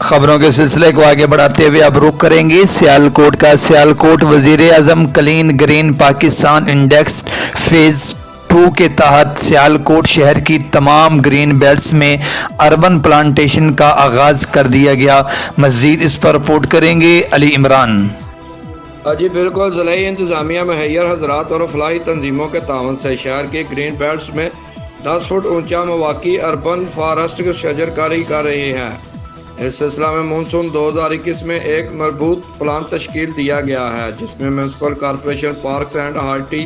خبروں کے سلسلے کو آگے بڑھاتے ہوئے اب رخ کریں گے سیالکوٹ کا۔ سیالکوٹ وزیر اعظم clean green Pakistan index phase 2 کے تحت سیالکوٹ شہر کی تمام گرین بیلٹس میں اربن پلانٹیشن کا آغاز کر دیا گیا۔ مزید اس پر رپورٹ کریں گے علی عمران۔ جی بالکل، ضلعی انتظامیہ مہیر حضرات اور فلاحی تنظیموں کے تعاون سے شہر کی گرین بیلٹس میں 10 فٹ اونچا مواقع اربن فارسٹ کی شجر کاری کر رہی ہے۔ اس سلسلہ میں مونسون 2021 میں ایک مربوط پلان تشکیل دیا گیا ہے، جس میں municipal corporation, parks and horti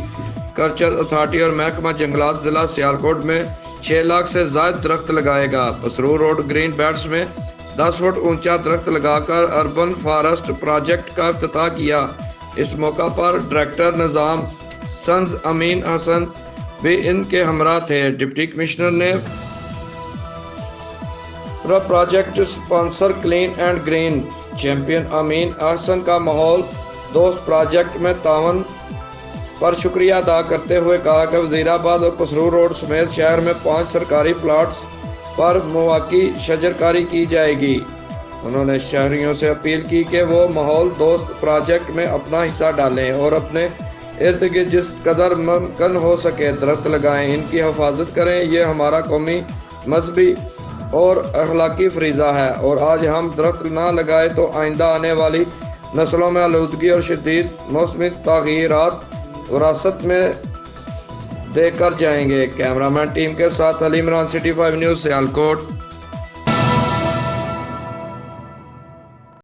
culture authority اور محکمہ جنگلات ضلع سیالکوٹ میں 6 لاکھ سے زائد درخت لگائے گا۔ مسرور روڈ گرین بیلٹس میں 10 فٹ اونچا درخت لگا کر اربن فارسٹ پروجیکٹ کا افتتاح کیا۔ اس موقع پر ڈائریکٹر نظام سنز امین حسن بھی ان کے ہمراہ تھے۔ ڈپٹی کمشنر نے project sponsor clean and green champion Amin Ahsan کا ماحول دوست پروجیکٹ میں تعاون پر شکریہ ادا کرتے ہوئے کہا کہ وزیر آباد اور پسرور روڈ سمیت شہر میں 5 سرکاری پلاٹس پر مواقع شجرکاری کی جائے گی۔ انہوں نے شہریوں سے اپیل کی کہ وہ ماحول دوست پروجیکٹ میں اپنا حصہ ڈالیں اور اپنے ارد گرد جس قدر ممکن ہو سکے درخت لگائیں، ان کی حفاظت کریں۔ یہ ہمارا قومی، مذہبی اور اخلاقی فریضہ ہے، اور آج ہم درخت نہ لگائے تو آئندہ آنے والی نسلوں میں آلودگی اور شدید موسمی تغیرات وراثت میں دے کر جائیں گے۔ کیمرہ مین ٹیم کے ساتھ علی عمران، سٹی 5 نیوز، سیالکوٹ۔